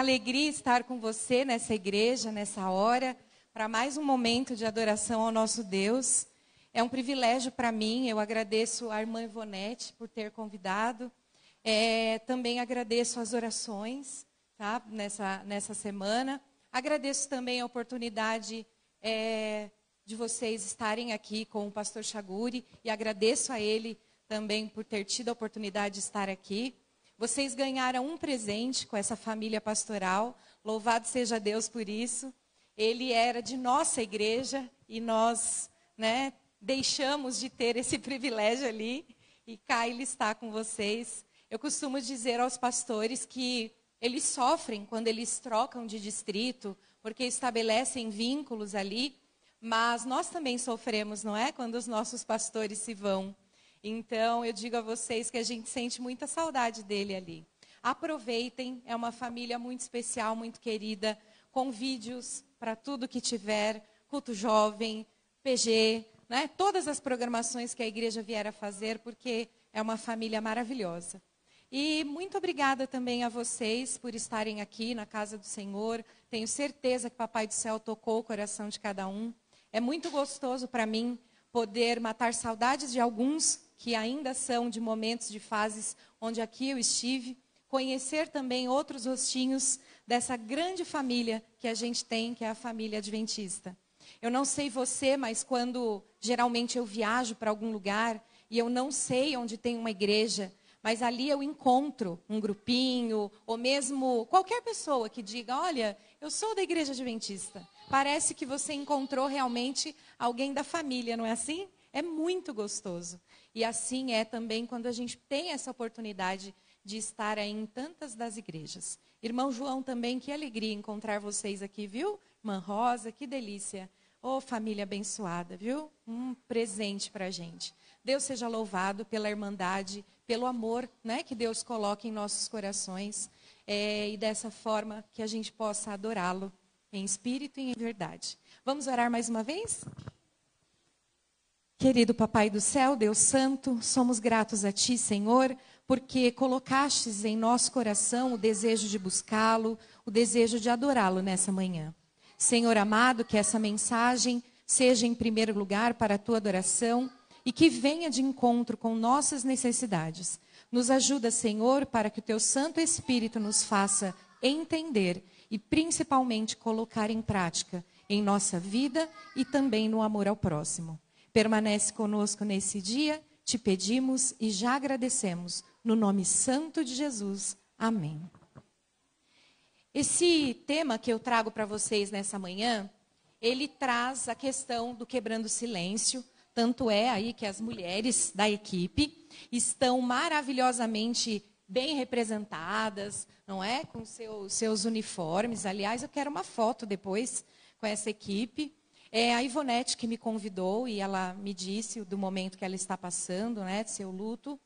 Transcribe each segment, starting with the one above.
alegria estar com você nessa igreja, nessa hora, para mais um momento de adoração ao nosso Deus. É um privilégio para mim, eu agradeço a irmã Ivonete por ter convidado. Também agradeço as orações, tá, nessa semana. Agradeço também a oportunidade de vocês estarem aqui com o pastor Chaguri e agradeço a ele também por ter tido a oportunidade de estar aqui. Vocês ganharam um presente com essa família pastoral, louvado seja Deus por isso. Ele era de nossa igreja e nós, deixamos de ter esse privilégio ali e cá ele está com vocês. Eu costumo dizer aos pastores que eles sofrem quando eles trocam de distrito, porque estabelecem vínculos ali, mas nós também sofremos, não é? Quando os nossos pastores se vão. Então, eu digo a vocês que a gente sente muita saudade dele ali. Aproveitem, é uma família muito especial, muito querida, com vídeos para tudo que tiver, culto jovem, PG, todas as programações que a igreja vier a fazer, porque é uma família maravilhosa. E muito obrigada também a vocês por estarem aqui na casa do Senhor. Tenho certeza que Papai do Céu tocou o coração de cada um. É muito gostoso para mim poder matar saudades de alguns que ainda são de momentos, de fases onde aqui eu estive, conhecer também outros rostinhos dessa grande família que a gente tem, que é a família adventista. Eu não sei você, mas quando geralmente eu viajo para algum lugar e eu não sei onde tem uma igreja, mas ali eu encontro um grupinho, ou mesmo qualquer pessoa que diga, olha, eu sou da igreja adventista. Parece que você encontrou realmente alguém da família, não é assim? É muito gostoso. E assim é também quando a gente tem essa oportunidade de estar aí em tantas das igrejas. Irmão João também, que alegria encontrar vocês aqui, viu? Irmã Rosa, que delícia. Ô, família abençoada, viu? Um presente para a gente. Deus seja louvado pela irmandade, pelo amor, que Deus coloca em nossos corações. E dessa forma que a gente possa adorá-lo em espírito e em verdade. Vamos orar mais uma vez? Querido Papai do Céu, Deus Santo, somos gratos a Ti, Senhor, porque colocastes em nosso coração o desejo de buscá-lo, o desejo de adorá-lo nessa manhã. Senhor amado, que essa mensagem seja em primeiro lugar para a Tua adoração e que venha de encontro com nossas necessidades. Nos ajuda, Senhor, para que o Teu Santo Espírito nos faça entender e principalmente colocar em prática em nossa vida e também no amor ao próximo. Permanece conosco nesse dia, te pedimos e já agradecemos. No nome santo de Jesus. Amém. Esse tema que eu trago para vocês nessa manhã, ele traz a questão do quebrando o silêncio. Tanto é aí que as mulheres da equipe estão maravilhosamente bem representadas, não é? Com seus uniformes. Aliás, eu quero uma foto depois com essa equipe. É a Ivonete que me convidou e ela me disse do momento que ela está passando, de seu luto.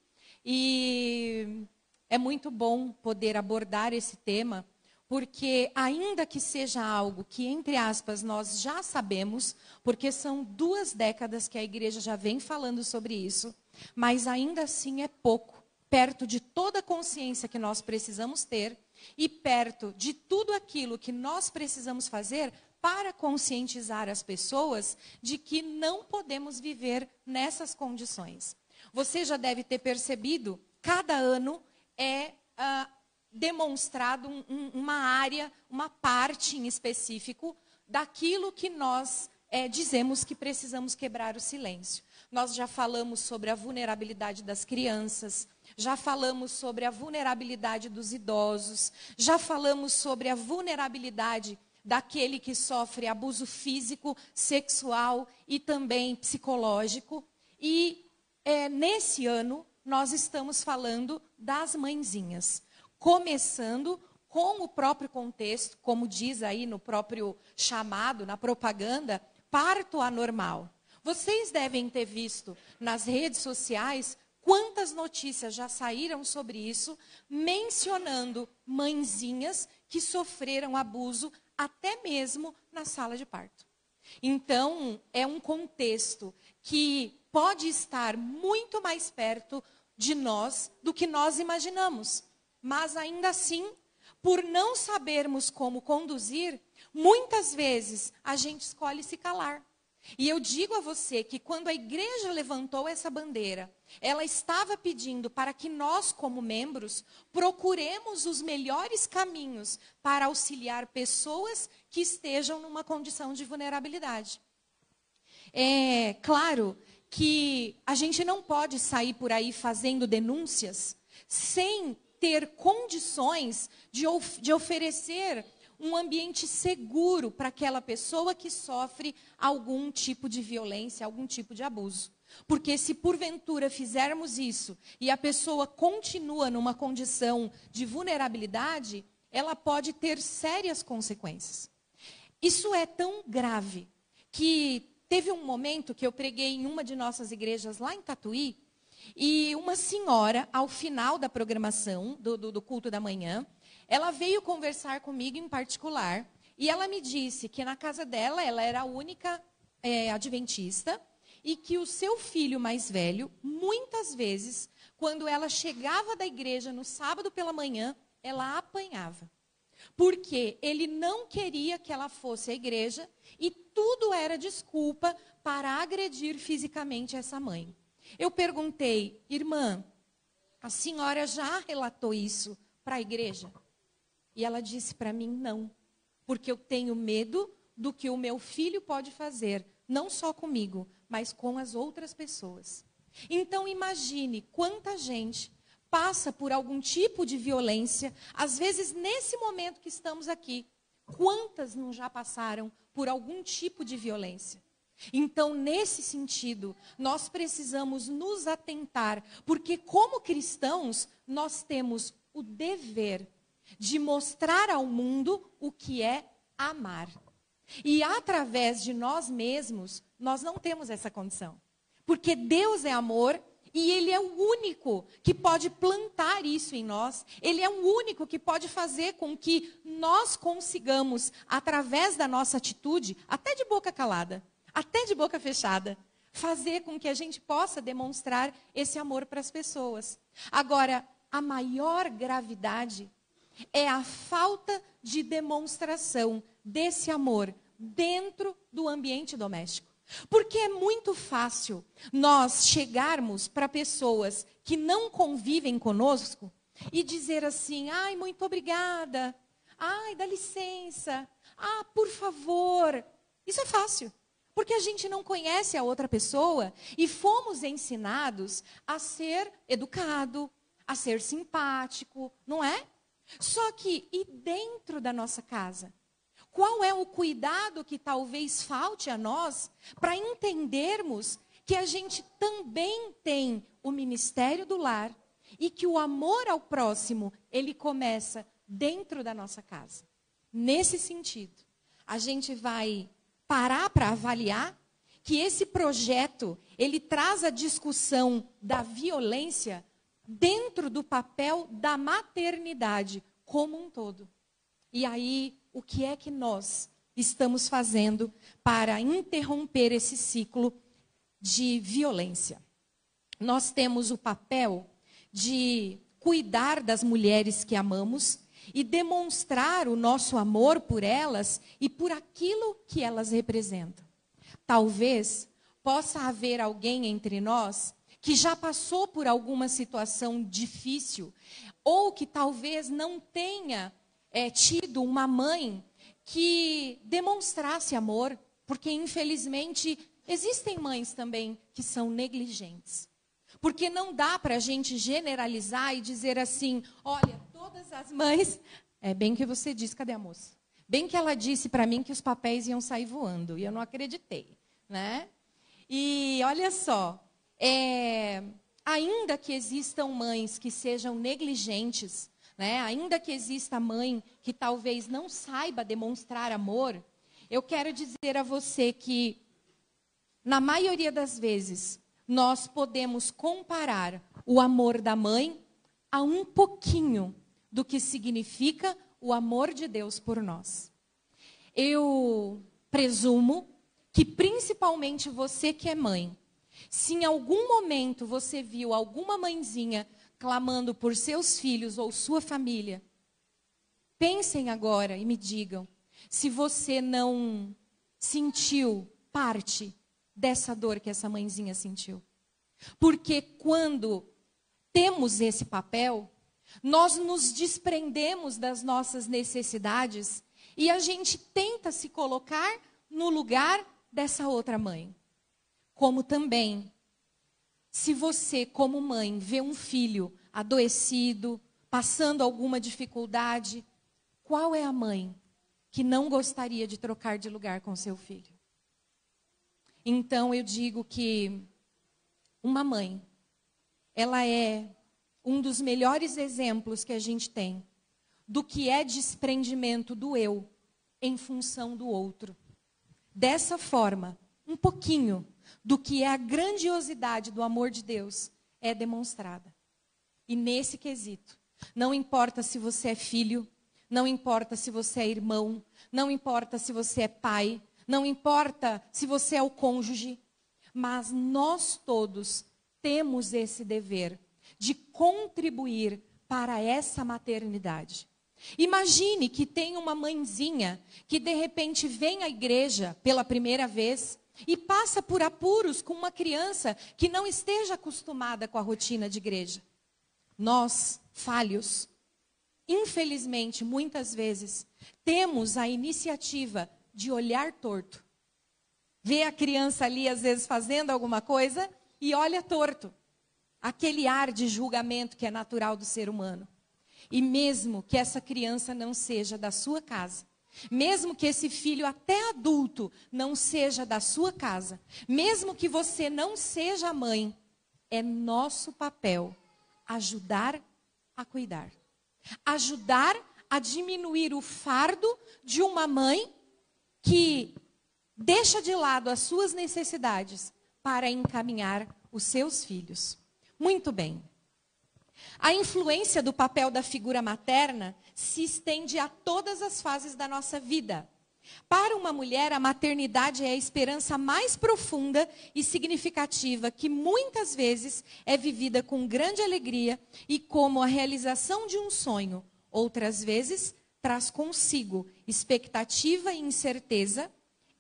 E é muito bom poder abordar esse tema, porque ainda que seja algo que, entre aspas, nós já sabemos, porque são 2 décadas que a igreja já vem falando sobre isso, mas ainda assim é pouco, perto de toda a consciência que nós precisamos ter e perto de tudo aquilo que nós precisamos fazer para conscientizar as pessoas de que não podemos viver nessas condições. Você já deve ter percebido, cada ano é demonstrado uma área, uma parte em específico daquilo que nós dizemos que precisamos quebrar o silêncio. Nós já falamos sobre a vulnerabilidade das crianças, já falamos sobre a vulnerabilidade dos idosos, já falamos sobre a vulnerabilidade daquele que sofre abuso físico, sexual e também psicológico. E nesse ano, nós estamos falando das mãezinhas. Começando com o próprio contexto, como diz aí no próprio chamado, na propaganda, parto anormal. Vocês devem ter visto nas redes sociais quantas notícias já saíram sobre isso, mencionando mãezinhas que sofreram abuso até mesmo na sala de parto. Então, é um contexto que pode estar muito mais perto de nós do que nós imaginamos. Mas ainda assim, por não sabermos como conduzir, muitas vezes a gente escolhe se calar. E eu digo a você que quando a igreja levantou essa bandeira, ela estava pedindo para que nós, como membros, procuremos os melhores caminhos para auxiliar pessoas que estejam numa condição de vulnerabilidade. É claro que a gente não pode sair por aí fazendo denúncias sem ter condições de oferecer um ambiente seguro para aquela pessoa que sofre algum tipo de violência, algum tipo de abuso. Porque se porventura fizermos isso e a pessoa continua numa condição de vulnerabilidade, ela pode ter sérias consequências. Isso é tão grave que teve um momento que eu preguei em uma de nossas igrejas lá em Tatuí, e uma senhora, ao final da programação do culto da manhã, ela veio conversar comigo em particular, e ela me disse que na casa dela, ela era a única adventista, e que o seu filho mais velho, muitas vezes, quando ela chegava da igreja no sábado pela manhã, ela apanhava. Porque ele não queria que ela fosse à igreja, e tudo era desculpa para agredir fisicamente essa mãe. Eu perguntei, irmã, a senhora já relatou isso para a igreja? E ela disse para mim, não, porque eu tenho medo do que o meu filho pode fazer, não só comigo, mas com as outras pessoas. Então imagine quanta gente passa por algum tipo de violência, às vezes nesse momento que estamos aqui, quantas não já passaram por algum tipo de violência? Então, nesse sentido, nós precisamos nos atentar, porque como cristãos, nós temos o dever de mostrar ao mundo o que é amar. E através de nós mesmos, nós não temos essa condição. Porque Deus é amor e Ele é o único que pode plantar isso em nós. Ele é o único que pode fazer com que nós consigamos, através da nossa atitude, até de boca calada, até de boca fechada, fazer com que a gente possa demonstrar esse amor para as pessoas. Agora, a maior gravidade é a falta de demonstração desse amor dentro do ambiente doméstico. Porque é muito fácil nós chegarmos para pessoas que não convivem conosco e dizer assim, ai, muito obrigada, ai, dá licença, ah, por favor. Isso é fácil. Porque a gente não conhece a outra pessoa e fomos ensinados a ser educado, a ser simpático, não é? Só que, e dentro da nossa casa? Qual é o cuidado que talvez falte a nós para entendermos que a gente também tem o ministério do lar e que o amor ao próximo, ele começa dentro da nossa casa? Nesse sentido, a gente vai parar para avaliar que esse projeto, ele traz a discussão da violência dentro do papel da maternidade como um todo. E aí, o que é que nós estamos fazendo para interromper esse ciclo de violência? Nós temos o papel de cuidar das mulheres que amamos e demonstrar o nosso amor por elas e por aquilo que elas representam. Talvez possa haver alguém entre nós que já passou por alguma situação difícil ou que talvez não tenha tido uma mãe que demonstrasse amor, porque infelizmente existem mães também que são negligentes. Porque não dá para a gente generalizar e dizer assim, olha, todas as mães... É bem que você disse, cadê a moça? Bem que ela disse para mim que os papéis iam sair voando, e eu não acreditei, né? E olha só, ainda que existam mães que sejam negligentes, né? Ainda que exista mãe que talvez não saiba demonstrar amor, eu quero dizer a você que, na maioria das vezes, nós podemos comparar o amor da mãe a um pouquinho do que significa o amor de Deus por nós. Eu presumo que principalmente você que é mãe, se em algum momento você viu alguma mãezinha clamando por seus filhos ou sua família, Pensem agora e me digam se você não sentiu parte dessa dor que essa mãezinha sentiu. Porque quando temos esse papel, nós nos desprendemos das nossas necessidades e a gente tenta se colocar no lugar dessa outra mãe. Como também, se você, como mãe, vê um filho adoecido, passando alguma dificuldade, qual é a mãe que não gostaria de trocar de lugar com seu filho? Então eu digo que uma mãe, ela é um dos melhores exemplos que a gente tem do que é desprendimento do eu em função do outro. Dessa forma, um pouquinho do que é a grandiosidade do amor de Deus é demonstrada. E nesse quesito, não importa se você é filho, não importa se você é irmão, não importa se você é pai, não importa se você é o cônjuge, mas nós todos temos esse dever de contribuir para essa maternidade. Imagine que tem uma mãezinha que de repente vem à igreja pela primeira vez e passa por apuros com uma criança que não esteja acostumada com a rotina de igreja. Nós, falhos, infelizmente, muitas vezes, temos a iniciativa de olhar torto. Vê a criança ali, às vezes, fazendo alguma coisa e olha torto. Aquele ar de julgamento que é natural do ser humano. E mesmo que essa criança não seja da sua casa, mesmo que esse filho até adulto não seja da sua casa, mesmo que você não seja mãe, é nosso papel ajudar a cuidar. Ajudar a diminuir o fardo de uma mãe que deixa de lado as suas necessidades para encaminhar os seus filhos. Muito bem. A influência do papel da figura materna se estende a todas as fases da nossa vida. Para uma mulher, a maternidade é a esperança mais profunda e significativa que muitas vezes é vivida com grande alegria e como a realização de um sonho. Outras vezes, traz consigo expectativa e incerteza.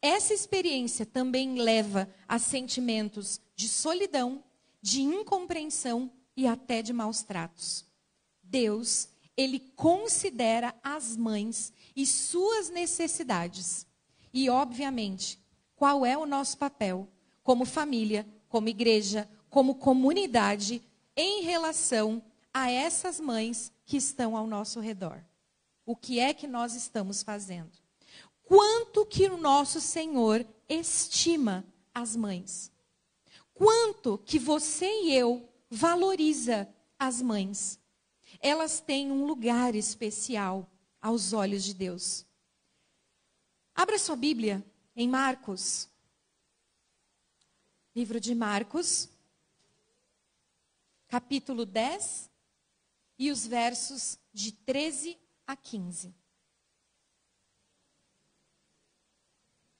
Essa experiência também leva a sentimentos de solidão, de incompreensão e até de maus tratos. Deus, Ele considera as mães e suas necessidades. E, obviamente, qual é o nosso papel como família, como igreja, como comunidade, em relação a essas mães que estão ao nosso redor? O que é que nós estamos fazendo? Quanto que o nosso Senhor estima as mães? Quanto que você e eu valoriza as mães? Elas têm um lugar especial aos olhos de Deus. Abra sua Bíblia em Marcos. Livro de Marcos, capítulo 10, e os versos de 13 a 15.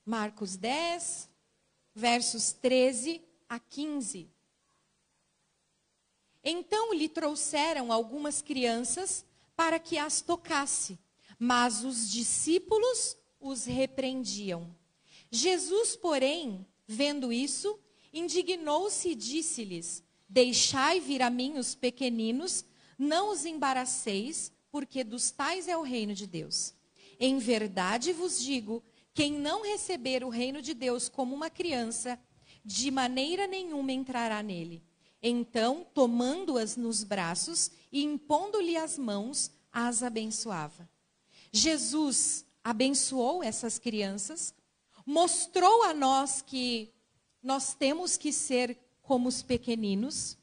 Marcos 10, versos 13 a 15. Então lhe trouxeram algumas crianças para que as tocasse, mas os discípulos os repreendiam. Jesus, porém, vendo isso, indignou-se e disse-lhes: Deixai vir a mim os pequeninos, não os embaraceis, porque dos tais é o reino de Deus. Em verdade vos digo, quem não receber o reino de Deus como uma criança, de maneira nenhuma entrará nele. Então, tomando-as nos braços e impondo-lhe as mãos, as abençoava. Jesus abençoou essas crianças, mostrou a nós que nós temos que ser como os pequeninos.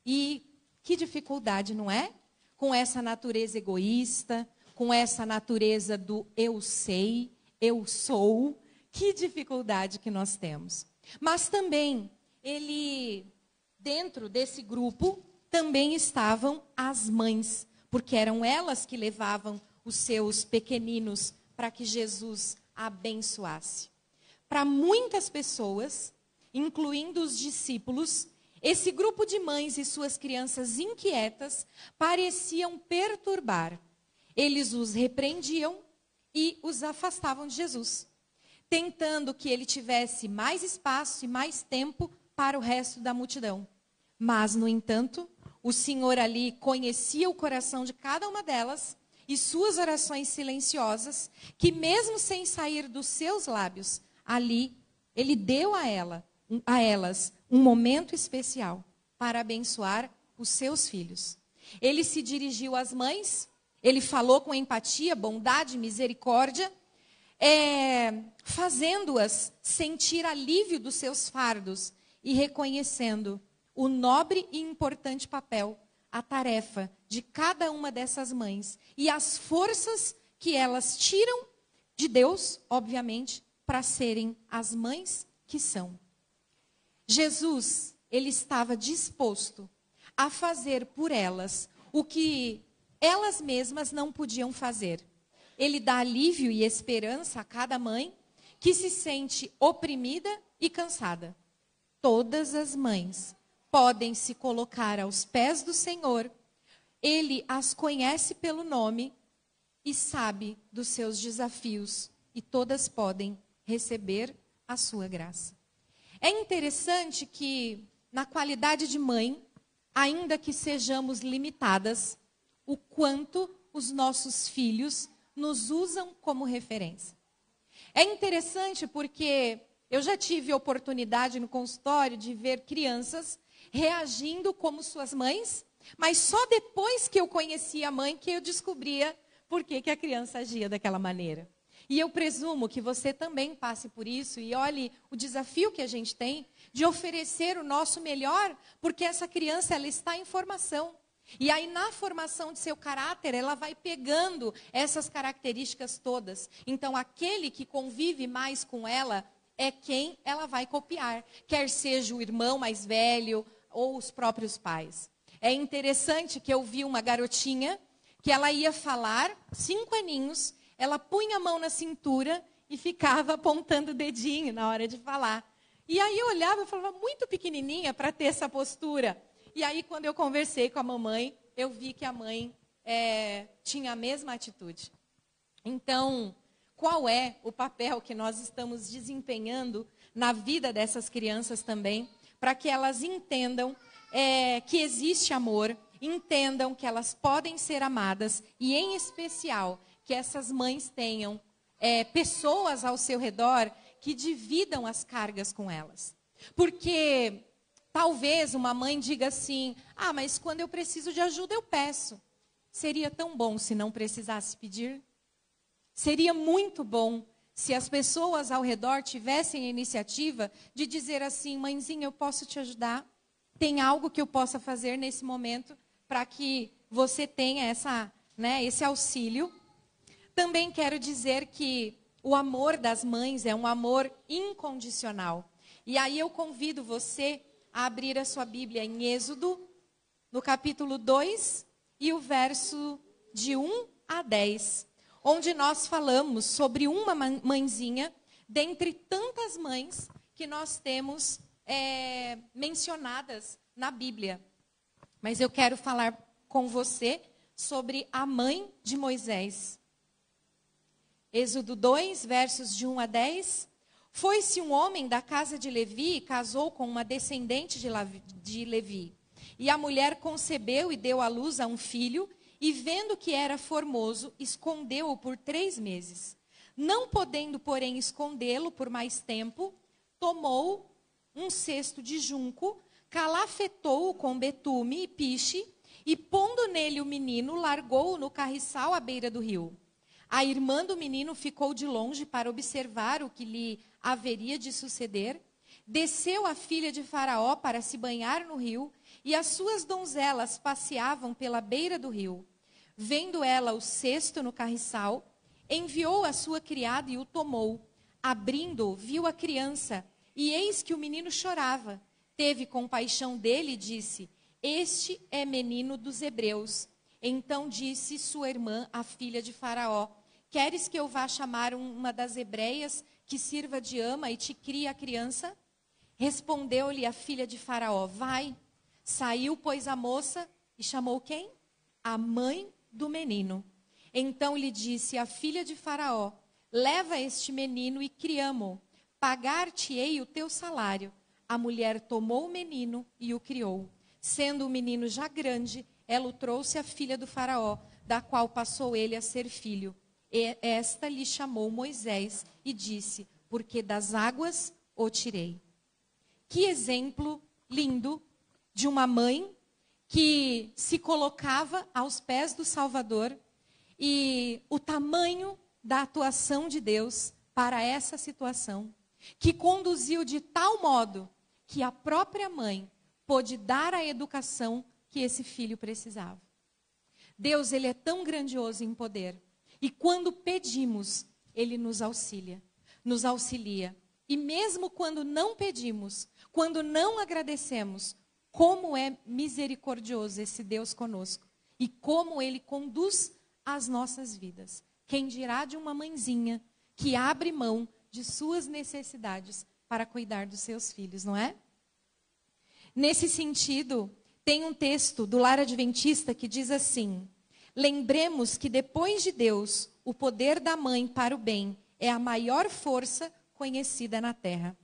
E que dificuldade, não é? Com essa natureza egoísta, com essa natureza do eu sei, eu sou. Que dificuldade que nós temos. Mas também, dentro desse grupo, também estavam as mães, porque eram elas que levavam os seus pequeninos para que Jesus abençoasse. Para muitas pessoas, incluindo os discípulos, esse grupo de mães e suas crianças inquietas pareciam perturbar. Eles os repreendiam e os afastavam de Jesus, tentando que ele tivesse mais espaço e mais tempo para o resto da multidão. Mas, no entanto, o Senhor ali conhecia o coração de cada uma delas e suas orações silenciosas, que mesmo sem sair dos seus lábios, ali ele deu a elas um momento especial para abençoar os seus filhos. Ele se dirigiu às mães, ele falou com empatia, bondade, misericórdia, fazendo-as sentir alívio dos seus fardos e reconhecendo o nobre e importante papel, a tarefa de cada uma dessas mães e as forças que elas tiram de Deus, obviamente, para serem as mães que são. Jesus, ele estava disposto a fazer por elas o que elas mesmas não podiam fazer. Ele dá alívio e esperança a cada mãe que se sente oprimida e cansada. Todas as mães podem se colocar aos pés do Senhor. Ele as conhece pelo nome e sabe dos seus desafios, e todas podem receber a sua graça. É interessante que, na qualidade de mãe, ainda que sejamos limitadas, o quanto os nossos filhos nos usam como referência. É interessante porque eu já tive oportunidade no consultório de ver crianças reagindo como suas mães, mas só depois que eu conhecia a mãe que eu descobria por que a criança agia daquela maneira. E eu presumo que você também passe por isso e olhe o desafio que a gente tem de oferecer o nosso melhor, porque essa criança ela está em formação. E aí na formação de seu caráter, ela vai pegando essas características todas. Então aquele que convive mais com ela é quem ela vai copiar, quer seja o irmão mais velho ou os próprios pais. É interessante que eu vi uma garotinha que ela ia falar, 5 aninhos, ela punha a mão na cintura e ficava apontando o dedinho na hora de falar. E aí eu olhava e falava, muito pequenininha para ter essa postura. E aí quando eu conversei com a mamãe, eu vi que a mãe tinha a mesma atitude. Então, qual é o papel que nós estamos desempenhando na vida dessas crianças também, para que elas entendam que existe amor, entendam que elas podem ser amadas e, em especial, que essas mães tenham pessoas ao seu redor que dividam as cargas com elas. Porque talvez uma mãe diga assim, mas quando eu preciso de ajuda eu peço. Seria tão bom se não precisasse pedir? Seria muito bom se as pessoas ao redor tivessem a iniciativa de dizer assim, mãezinha, eu posso te ajudar? Tem algo que eu possa fazer nesse momento para que você tenha esse auxílio? Também quero dizer que o amor das mães é um amor incondicional. E aí eu convido você a abrir a sua Bíblia em Êxodo, no capítulo 2, e o verso de 1 a 10, onde nós falamos sobre uma mãezinha, dentre tantas mães que nós temos mencionadas na Bíblia. Mas eu quero falar com você sobre a mãe de Moisés. Êxodo 2, versos de 1 a 10. Foi-se um homem da casa de Levi e casou com uma descendente de Levi. E a mulher concebeu e deu à luz a um filho, e vendo que era formoso, escondeu-o por 3 meses. Não podendo, porém, escondê-lo por mais tempo, tomou um cesto de junco, calafetou-o com betume e piche, e pondo nele o menino, largou-o no carriçal à beira do rio. A irmã do menino ficou de longe para observar o que lhe haveria de suceder. Desceu a filha de Faraó para se banhar no rio, e as suas donzelas passeavam pela beira do rio. Vendo ela o cesto no carriçal, enviou a sua criada e o tomou. Abrindo-o, viu a criança, e eis que o menino chorava. Teve compaixão dele e disse, este é menino dos hebreus. Então disse sua irmã, a filha de Faraó, queres que eu vá chamar uma das hebreias que sirva de ama e te crie a criança? Respondeu-lhe a filha de Faraó, vai. Saiu, pois, a moça e chamou quem? A mãe do menino. Então lhe disse a filha de Faraó: leva este menino e criamo, pagar-te-ei o teu salário. A mulher tomou o menino e o criou. Sendo o menino já grande, ela o trouxe à filha do Faraó, da qual passou ele a ser filho. E esta lhe chamou Moisés e disse: porque das águas o tirei. Que exemplo lindo de uma mãe que se colocava aos pés do Salvador, e o tamanho da atuação de Deus para essa situação, que conduziu de tal modo que a própria mãe pôde dar a educação que esse filho precisava. Deus, ele é tão grandioso em poder, e quando pedimos, ele nos auxilia. E mesmo quando não pedimos, quando não agradecemos, como é misericordioso esse Deus conosco e como ele conduz as nossas vidas. Quem dirá de uma mãezinha que abre mão de suas necessidades para cuidar dos seus filhos, não é? Nesse sentido, tem um texto do Lar Adventista que diz assim: lembremos que depois de Deus, o poder da mãe para o bem é a maior força conhecida na terra.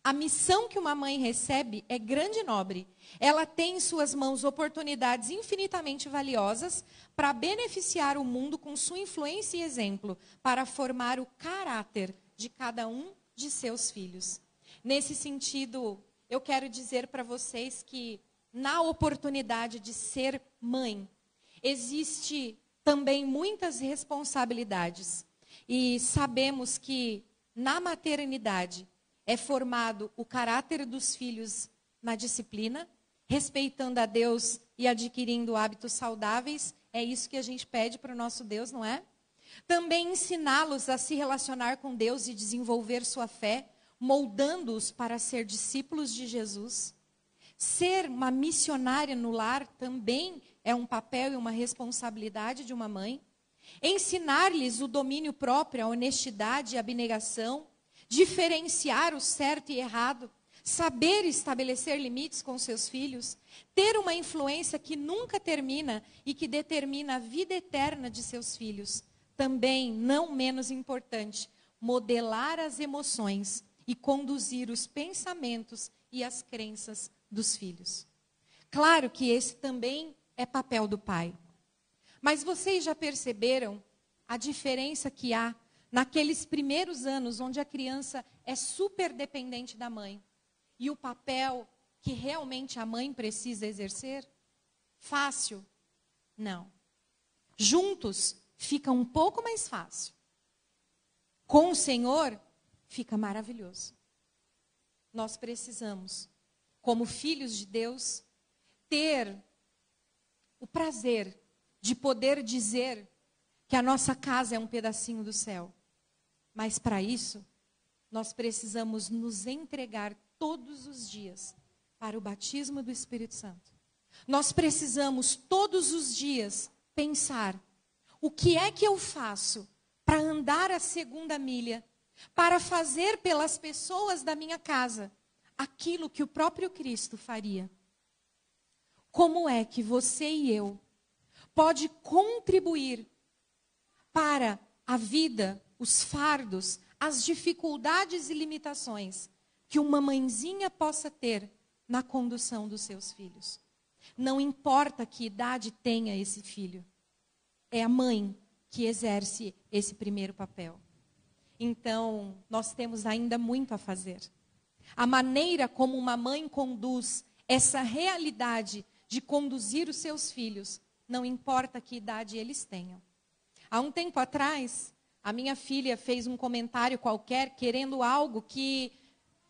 A missão que uma mãe recebe é grande e nobre. Ela tem em suas mãos oportunidades infinitamente valiosas para beneficiar o mundo com sua influência e exemplo, para formar o caráter de cada um de seus filhos. Nesse sentido, eu quero dizer para vocês que na oportunidade de ser mãe, existe também muitas responsabilidades. E sabemos que na maternidade é formado o caráter dos filhos na disciplina, respeitando a Deus e adquirindo hábitos saudáveis. É isso que a gente pede para o nosso Deus, não é? Também ensiná-los a se relacionar com Deus e desenvolver sua fé, moldando-os para ser discípulos de Jesus. Ser uma missionária no lar também é um papel e uma responsabilidade de uma mãe. Ensinar-lhes o domínio próprio, a honestidade e a abnegação, diferenciar o certo e errado, saber estabelecer limites com seus filhos, ter uma influência que nunca termina e que determina a vida eterna de seus filhos. Também, não menos importante, modelar as emoções e conduzir os pensamentos e as crenças dos filhos. Claro que esse também é papel do pai. Mas vocês já perceberam a diferença que há naqueles primeiros anos onde a criança é super dependente da mãe e o papel que realmente a mãe precisa exercer? Fácil? Não. Juntos fica um pouco mais fácil. Com o Senhor fica maravilhoso. Nós precisamos, como filhos de Deus, ter o prazer de poder dizer que a nossa casa é um pedacinho do céu. Mas para isso, nós precisamos nos entregar todos os dias para o batismo do Espírito Santo. Nós precisamos todos os dias pensar: o que é que eu faço para andar a segunda milha, para fazer pelas pessoas da minha casa aquilo que o próprio Cristo faria? Como é que você e eu pode contribuir para a vida, os fardos, as dificuldades e limitações que uma mãezinha possa ter na condução dos seus filhos? Não importa que idade tenha esse filho, é a mãe que exerce esse primeiro papel. Então, nós temos ainda muito a fazer. A maneira como uma mãe conduz essa realidade de conduzir os seus filhos, não importa que idade eles tenham. Há um tempo atrás, a minha filha fez um comentário qualquer querendo algo que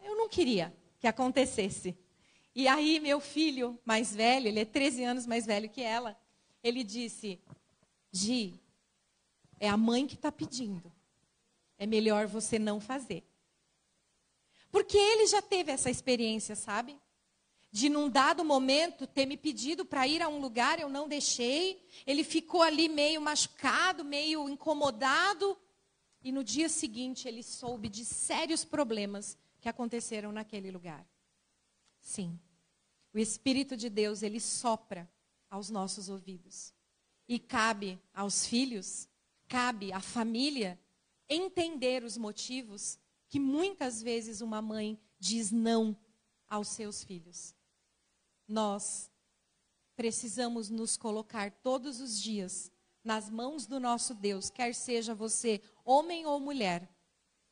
eu não queria que acontecesse. E aí meu filho mais velho, ele é 13 anos mais velho que ela, ele disse: Gi, é a mãe que está pedindo. É melhor você não fazer. Porque ele já teve essa experiência, sabe? De num dado momento ter me pedido para ir a um lugar, eu não deixei. Ele ficou ali meio machucado, meio incomodado. E no dia seguinte ele soube de sérios problemas que aconteceram naquele lugar. Sim, o Espírito de Deus, ele sopra aos nossos ouvidos. E cabe aos filhos cabe à família entender os motivos que muitas vezes uma mãe diz não aos seus filhos. Nós precisamos nos colocar todos os dias nas mãos do nosso Deus, quer seja você homem ou mulher,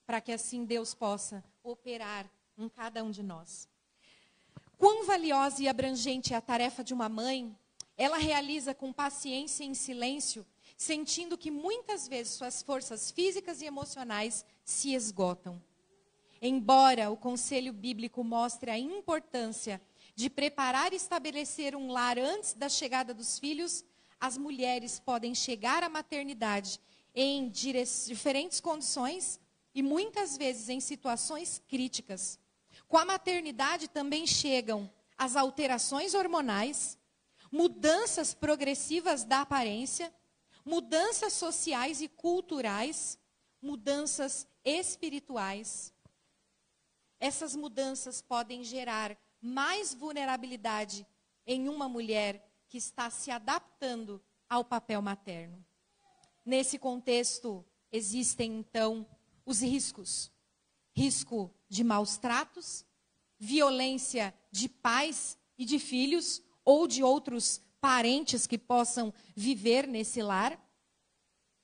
para que assim Deus possa operar em cada um de nós. Quão valiosa e abrangente é a tarefa de uma mãe, ela realiza com paciência e em silêncio, sentindo que muitas vezes suas forças físicas e emocionais se esgotam. Embora o conselho bíblico mostre a importância de preparar e estabelecer um lar antes da chegada dos filhos, as mulheres podem chegar à maternidade em diferentes condições e muitas vezes em situações críticas. Com a maternidade também chegam as alterações hormonais, mudanças progressivas da aparência, mudanças sociais e culturais, mudanças espirituais. Essas mudanças podem gerar mais vulnerabilidade em uma mulher que está se adaptando ao papel materno. Nesse contexto, existem então os riscos. Risco de maus tratos, violência de pais e de filhos ou de outros parentes que possam viver nesse lar,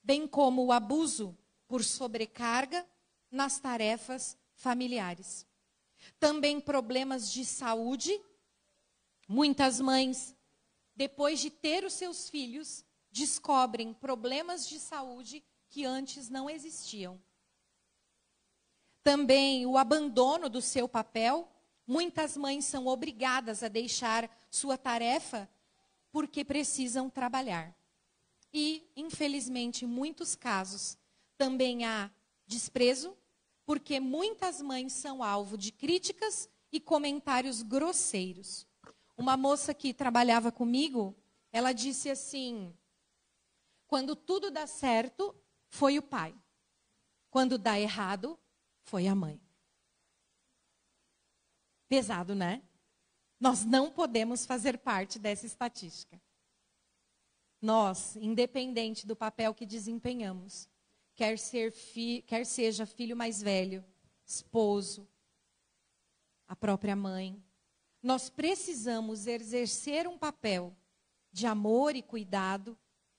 bem como o abuso por sobrecarga nas tarefas familiares. Também problemas de saúde. Muitas mães, depois de ter os seus filhos, descobrem problemas de saúde que antes não existiam. Também o abandono do seu papel. Muitas mães são obrigadas a deixar sua tarefa porque precisam trabalhar. E, infelizmente, em muitos casos, também há desprezo, porque muitas mães são alvo de críticas e comentários grosseiros. Uma moça que trabalhava comigo, ela disse assim: quando tudo dá certo, foi o pai. Quando dá errado, foi a mãe. Pesado, né? Nós não podemos fazer parte dessa estatística. Nós, independente do papel que desempenhamos, quer seja filho mais velho, esposo, a própria mãe, nós precisamos exercer um papel de amor e cuidado,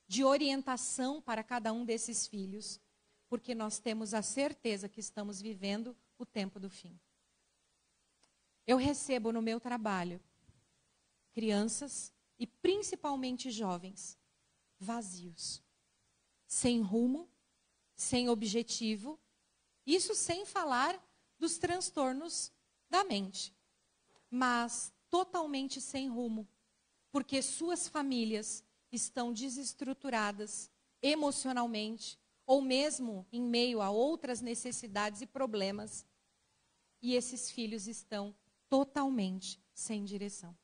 de orientação para cada um desses filhos, porque nós temos a certeza que estamos vivendo o tempo do fim. Eu recebo no meu trabalho crianças e principalmente jovens vazios, sem rumo, sem objetivo, isso sem falar dos transtornos da mente, mas totalmente sem rumo, porque suas famílias estão desestruturadas emocionalmente, ou mesmo em meio a outras necessidades e problemas, e esses filhos estão totalmente sem direção.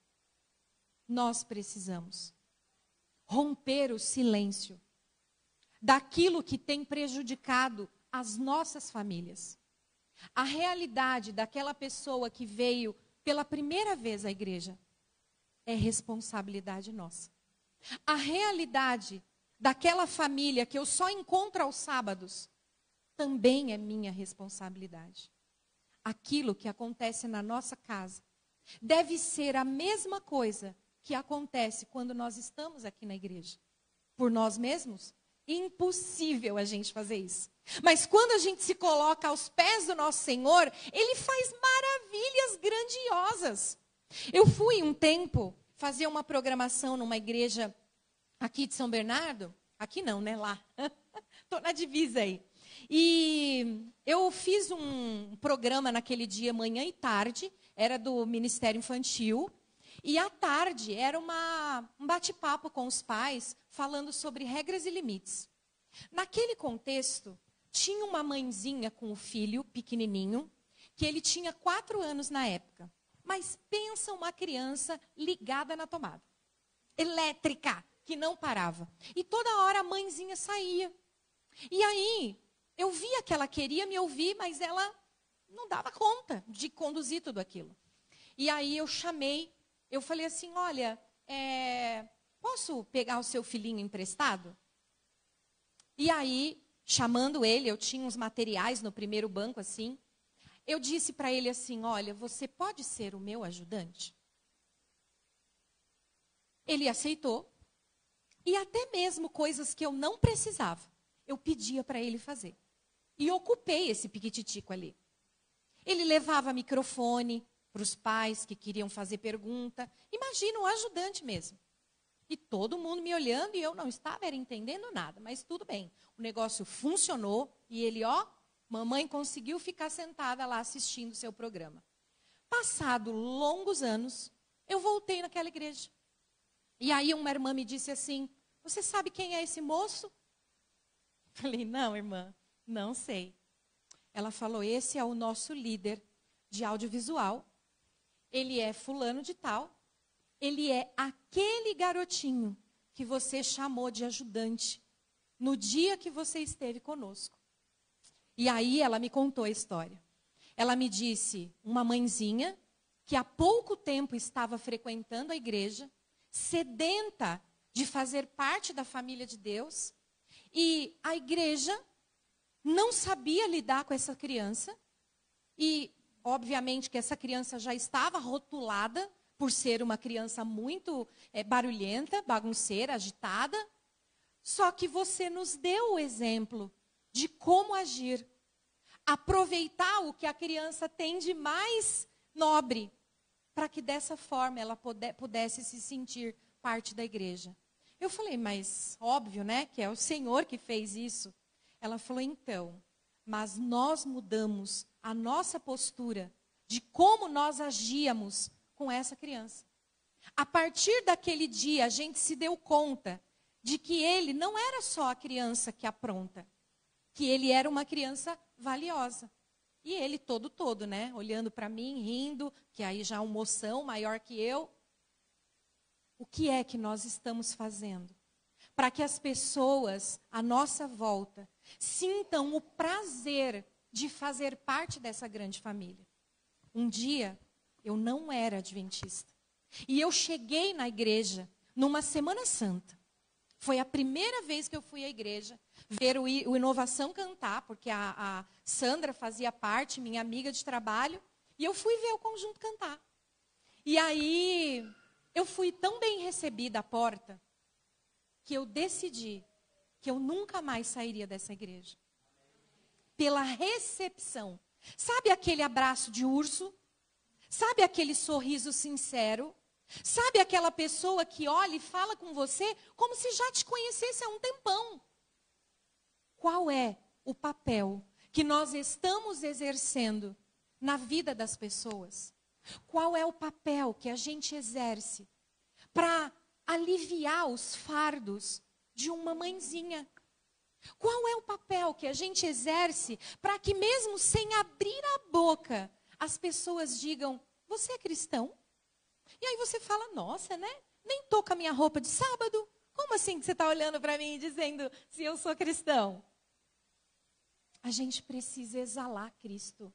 Nós precisamos romper o silêncio daquilo que tem prejudicado as nossas famílias. A realidade daquela pessoa que veio pela primeira vez à igreja é responsabilidade nossa. A realidade daquela família que eu só encontro aos sábados também é minha responsabilidade. Aquilo que acontece na nossa casa deve ser a mesma coisa que acontece quando nós estamos aqui na igreja. Por nós mesmos, impossível a gente fazer isso. Mas quando a gente se coloca aos pés do nosso Senhor, Ele faz maravilhas grandiosas. Eu fui um tempo fazer uma programação numa igreja aqui de São Bernardo. Aqui não, né? Lá. Estou na divisa aí. E eu fiz um programa naquele dia, manhã e tarde. Era do Ministério Infantil. E à tarde era um bate-papo com os pais, falando sobre regras e limites. Naquele contexto, tinha uma mãezinha com o filho pequenininho, que ele tinha 4 anos na época. Mas pensa uma criança ligada na tomada, elétrica, que não parava. E toda hora a mãezinha saía. E aí, eu via que ela queria me ouvir, mas ela não dava conta de conduzir tudo aquilo. E aí eu chamei, eu falei assim, olha, posso pegar o seu filhinho emprestado? E aí, chamando ele, eu tinha uns materiais no primeiro banco assim. Eu disse para ele assim: olha, você pode ser o meu ajudante? Ele aceitou. E até mesmo coisas que eu não precisava, eu pedia para ele fazer. E ocupei esse piquititico ali. Ele levava microfone para os pais que queriam fazer pergunta. Imagina, um ajudante mesmo. E todo mundo me olhando e eu não estava entendendo nada. Mas tudo bem. O negócio funcionou e ele, mamãe conseguiu ficar sentada lá assistindo o seu programa. Passado longos anos, eu voltei naquela igreja. E aí uma irmã me disse assim: você sabe quem é esse moço? Falei: não, irmã, não sei. Ela falou: esse é o nosso líder de audiovisual. Ele é fulano de tal. Ele é aquele garotinho que você chamou de ajudante no dia que você esteve conosco. E aí ela me contou a história. Ela me disse: uma mãezinha que há pouco tempo estava frequentando a igreja, sedenta de fazer parte da família de Deus, e a igreja não sabia lidar com essa criança, e obviamente que essa criança já estava rotulada por ser uma criança muito barulhenta, bagunceira, agitada. Só que você nos deu o exemplo de como agir. Aproveitar o que a criança tem de mais nobre, para que dessa forma ela pudesse se sentir parte da igreja. Eu falei: mas óbvio, né, que é o Senhor que fez isso. Ela falou: então, mas nós mudamos a nossa postura de como nós agíamos com essa criança. A partir daquele dia, a gente se deu conta de que ele não era só a criança que apronta, que ele era uma criança valiosa. E ele todo, né, olhando para mim, rindo, que aí já é um moção maior que eu. O que é que nós estamos fazendo para que as pessoas à nossa volta sintam o prazer de fazer parte dessa grande família? Um dia, eu não era adventista. E eu cheguei na igreja numa Semana Santa. Foi a primeira vez que eu fui à igreja ver o Inovação cantar, porque a Sandra fazia parte, minha amiga de trabalho, e eu fui ver o conjunto cantar. E aí, eu fui tão bem recebida à porta, que eu decidi que eu nunca mais sairia dessa igreja. Pela recepção. Sabe aquele abraço de urso? Sabe aquele sorriso sincero? Sabe aquela pessoa que olha e fala com você como se já te conhecesse há um tempão? Qual é o papel que nós estamos exercendo na vida das pessoas? Qual é o papel que a gente exerce para aliviar os fardos de uma mãezinha? Qual é o papel que a gente exerce para que mesmo sem abrir a boca, as pessoas digam: você é cristão? E aí você fala: nossa, né? Nem tô com a minha roupa de sábado. Como assim que você está olhando para mim e dizendo se eu sou cristão? A gente precisa exalar Cristo.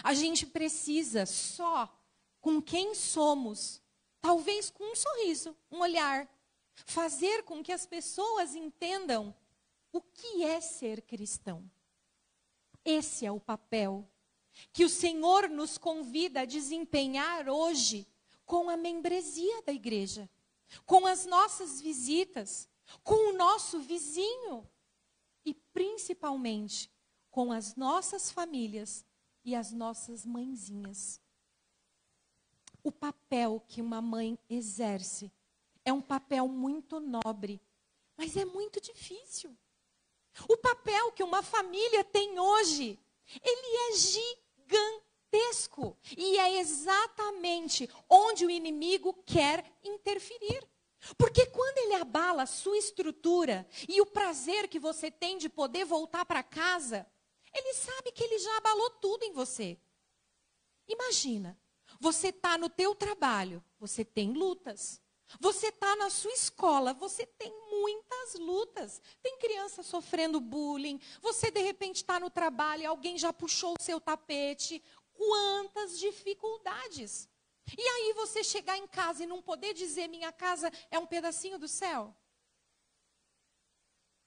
A gente precisa só com quem somos, talvez com um sorriso, um olhar, fazer com que as pessoas entendam o que é ser cristão. Esse é o papel que o Senhor nos convida a desempenhar hoje com a membresia da igreja, com as nossas visitas, com o nosso vizinho e principalmente com as nossas famílias e as nossas mãezinhas. O papel que uma mãe exerce é um papel muito nobre, mas é muito difícil. O papel que uma família tem hoje, ele é gigantesco. E é exatamente onde o inimigo quer interferir. Porque quando ele abala a sua estrutura e o prazer que você tem de poder voltar para casa, ele sabe que ele já abalou tudo em você. Imagina, você está no teu trabalho, você tem lutas. Você está na sua escola, você tem muitas lutas. Tem criança sofrendo bullying, você de repente está no trabalho e alguém já puxou o seu tapete. Quantas dificuldades. E aí você chegar em casa e não poder dizer: minha casa é um pedacinho do céu?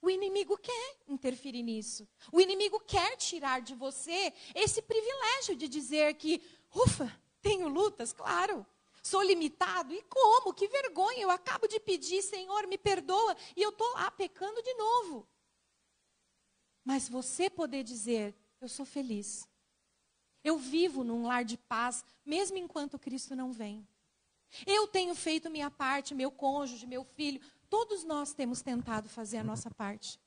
O inimigo quer interferir nisso. O inimigo quer tirar de você esse privilégio de dizer que, ufa, tenho lutas, claro. Sou limitado. E como? Que vergonha. Eu acabo de pedir, Senhor, me perdoa. E eu estou lá pecando de novo. Mas você poder dizer, eu sou feliz. Eu vivo num lar de paz, mesmo enquanto Cristo não vem. Eu tenho feito minha parte, meu cônjuge, meu filho. Todos nós temos tentado fazer a nossa parte.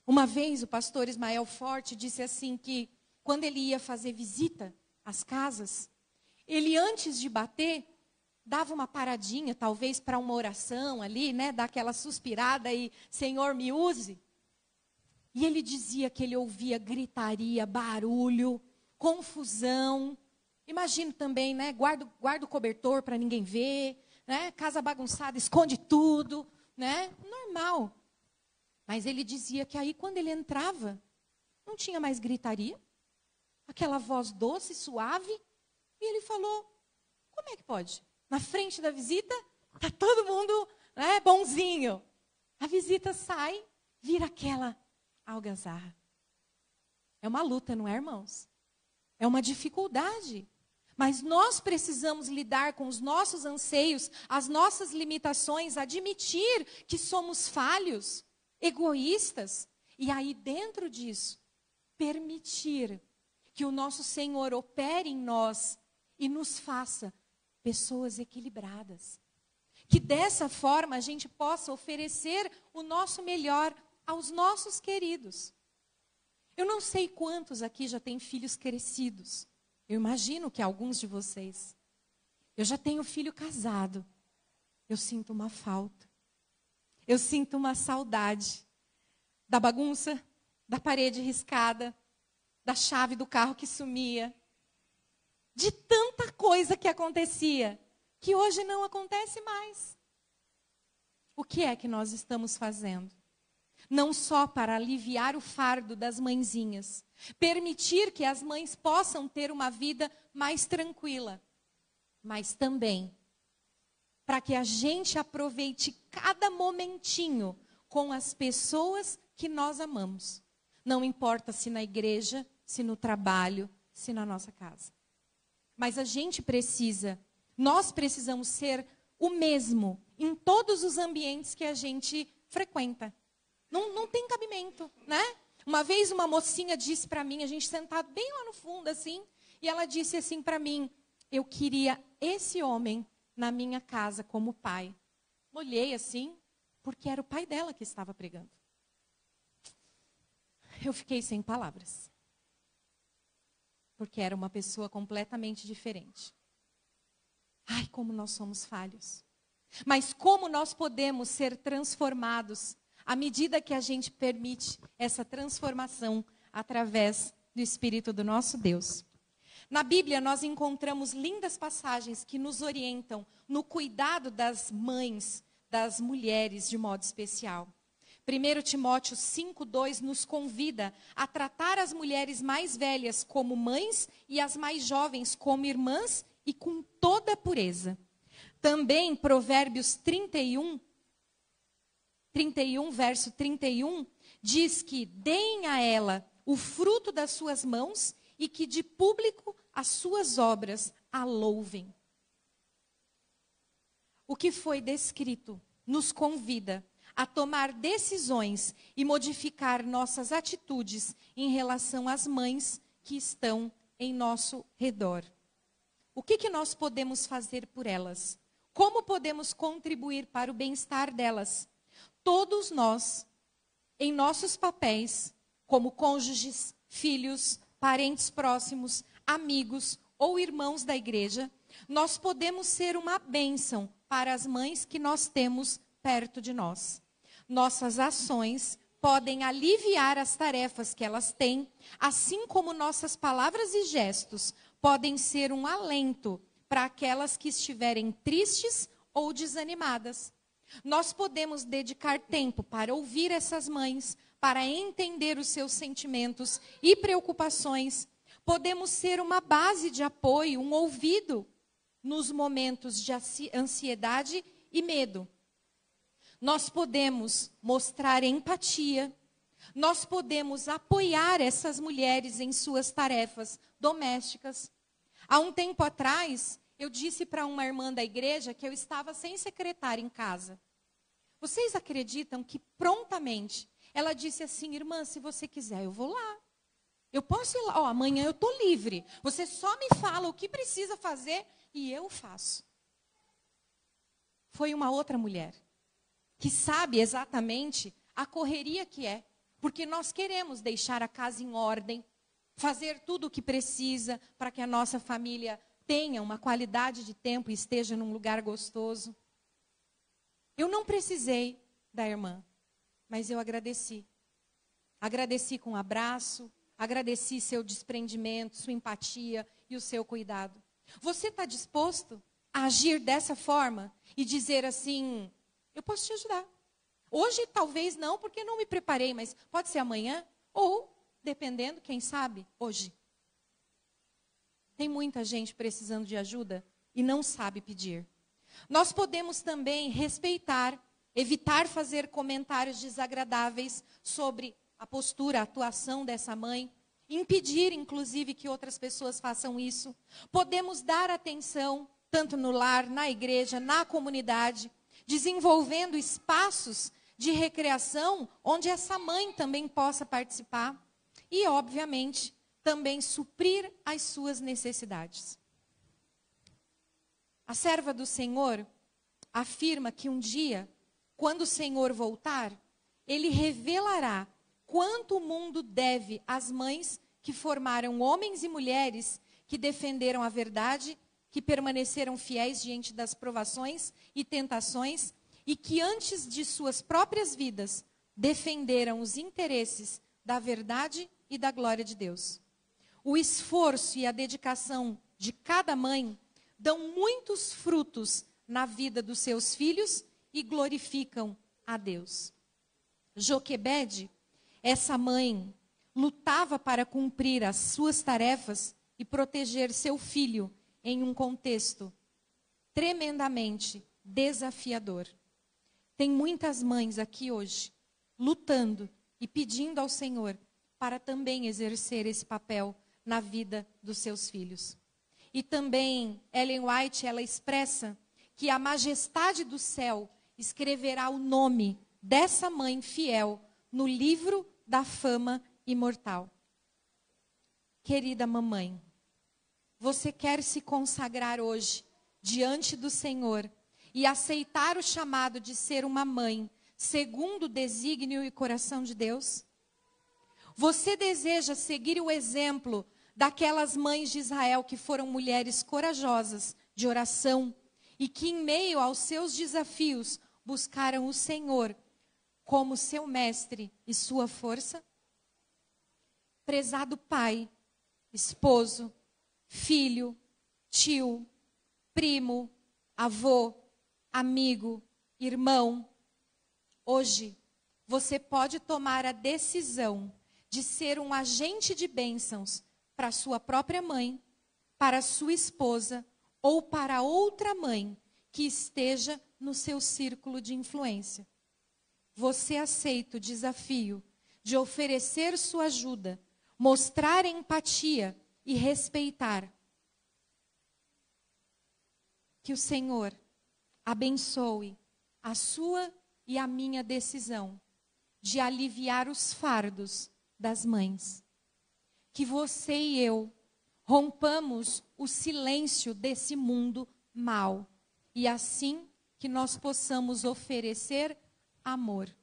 Uma vez o pastor Ismael Forte disse assim que quando ele ia fazer visita às casas, ele antes de bater, dava uma paradinha, talvez para uma oração ali, né? Dar aquela suspirada e, Senhor, me use. E ele dizia que ele ouvia gritaria, barulho, confusão. Imagino também, né? Guarda o cobertor para ninguém ver. Né? Casa bagunçada, esconde tudo, né? Normal. Mas ele dizia que aí quando ele entrava, não tinha mais gritaria, aquela voz doce, suave, e ele falou, como é que pode? Na frente da visita, tá todo mundo, né, bonzinho. A visita sai, vira aquela algazarra. É uma luta, não é, irmãos? É uma dificuldade. Mas nós precisamos lidar com os nossos anseios, as nossas limitações, admitir que somos falhos, egoístas. E aí, dentro disso, permitir que o nosso Senhor opere em nós e nos faça pessoas equilibradas. Que dessa forma a gente possa oferecer o nosso melhor aos nossos queridos. Eu não sei quantos aqui já têm filhos crescidos. Eu imagino que alguns de vocês. Eu já tenho filho casado. Eu sinto uma falta. Eu sinto uma saudade da bagunça, da parede riscada, da chave do carro que sumia. De tanta coisa que acontecia, que hoje não acontece mais. O que é que nós estamos fazendo? Não só para aliviar o fardo das mãezinhas, permitir que as mães possam ter uma vida mais tranquila, mas também para que a gente aproveite cada momentinho com as pessoas que nós amamos. Não importa se na igreja, se no trabalho, se na nossa casa. Mas a gente precisa, nós precisamos ser o mesmo em todos os ambientes que a gente frequenta. Não tem cabimento, né? Uma vez uma mocinha disse para mim, a gente sentado bem lá no fundo assim, e ela disse assim para mim, eu queria esse homem na minha casa como pai. Olhei assim, porque era o pai dela que estava pregando. Eu fiquei sem palavras. Porque era uma pessoa completamente diferente. Ai, como nós somos falhos. Mas como nós podemos ser transformados à medida que a gente permite essa transformação através do Espírito do nosso Deus. Na Bíblia, nós encontramos lindas passagens que nos orientam no cuidado das mães, das mulheres de modo especial. 1 Timóteo 5:2 nos convida a tratar as mulheres mais velhas como mães e as mais jovens como irmãs e com toda pureza. Também Provérbios 31, verso 31, diz que deem a ela o fruto das suas mãos e que de público as suas obras a louvem. O que foi descrito nos convida a tomar decisões e modificar nossas atitudes em relação às mães que estão em nosso redor. O que nós podemos fazer por elas? Como podemos contribuir para o bem-estar delas? Todos nós, em nossos papéis, como cônjuges, filhos, parentes próximos, amigos ou irmãos da igreja, nós podemos ser uma bênção para as mães que nós temos perto de nós. Nossas ações podem aliviar as tarefas que elas têm, assim como nossas palavras e gestos podem ser um alento para aquelas que estiverem tristes ou desanimadas. Nós podemos dedicar tempo para ouvir essas mães, para entender os seus sentimentos e preocupações. Podemos ser uma base de apoio, um ouvido nos momentos de ansiedade e medo. nós podemos mostrar empatia, nós podemos apoiar essas mulheres em suas tarefas domésticas. Há um tempo atrás, eu disse para uma irmã da igreja que eu estava sem secretária em casa. Vocês acreditam que prontamente ela disse assim: irmã, se você quiser, eu vou lá. Eu posso ir lá, amanhã eu estou livre. Você só me fala o que precisa fazer e eu faço. Foi uma outra mulher que sabe exatamente a correria que é. Porque nós queremos deixar a casa em ordem, fazer tudo o que precisa para que a nossa família tenha uma qualidade de tempo e esteja num lugar gostoso. Eu não precisei da irmã, mas eu agradeci. Agradeci com um abraço, agradeci seu desprendimento, sua empatia e o seu cuidado. Você está disposto a agir dessa forma e dizer assim: eu posso te ajudar. Hoje talvez não, porque não me preparei, mas pode ser amanhã ou, dependendo, quem sabe, hoje. Tem muita gente precisando de ajuda e não sabe pedir. Nós podemos também respeitar, evitar fazer comentários desagradáveis sobre a postura, a atuação dessa mãe, impedir, inclusive, que outras pessoas façam isso. Podemos dar atenção, tanto no lar, na igreja, na comunidade, desenvolvendo espaços de recreação onde essa mãe também possa participar e, obviamente, também suprir as suas necessidades. A serva do Senhor afirma que um dia, quando o Senhor voltar, ele revelará quanto o mundo deve às mães que formaram homens e mulheres que defenderam a verdade, que permaneceram fiéis diante das provações e tentações e que antes de suas próprias vidas defenderam os interesses da verdade e da glória de Deus. O esforço e a dedicação de cada mãe dão muitos frutos na vida dos seus filhos e glorificam a Deus. Joquebede, essa mãe, lutava para cumprir as suas tarefas e proteger seu filho em um contexto tremendamente desafiador. Tem muitas mães aqui hoje lutando e pedindo ao Senhor para também exercer esse papel na vida dos seus filhos. E também Ellen White, ela expressa que a majestade do céu escreverá o nome dessa mãe fiel no livro da fama imortal. Querida mamãe, você quer se consagrar hoje diante do Senhor e aceitar o chamado de ser uma mãe segundo o desígnio e coração de Deus? Você deseja seguir o exemplo daquelas mães de Israel que foram mulheres corajosas de oração e que em meio aos seus desafios buscaram o Senhor como seu mestre e sua força? Prezado pai, esposo, filho, tio, primo, avô, amigo, irmão, hoje você pode tomar a decisão de ser um agente de bênçãos para sua própria mãe, para sua esposa ou para outra mãe que esteja no seu círculo de influência. Você aceita o desafio de oferecer sua ajuda, mostrar empatia e respeitar. Que o Senhor abençoe a sua e a minha decisão de aliviar os fardos das mães. Que você e eu rompamos o silêncio desse mundo mau e assim que nós possamos oferecer amor.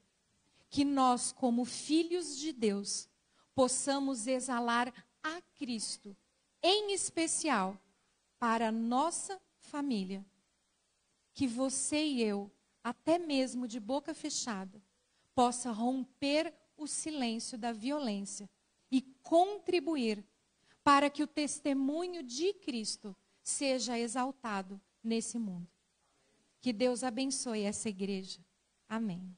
Que nós, como filhos de Deus, possamos exalar a Cristo, em especial para a nossa família. Que você e eu, até mesmo de boca fechada, possa romper o silêncio da violência e contribuir para que o testemunho de Cristo seja exaltado nesse mundo. Que Deus abençoe essa igreja. Amém.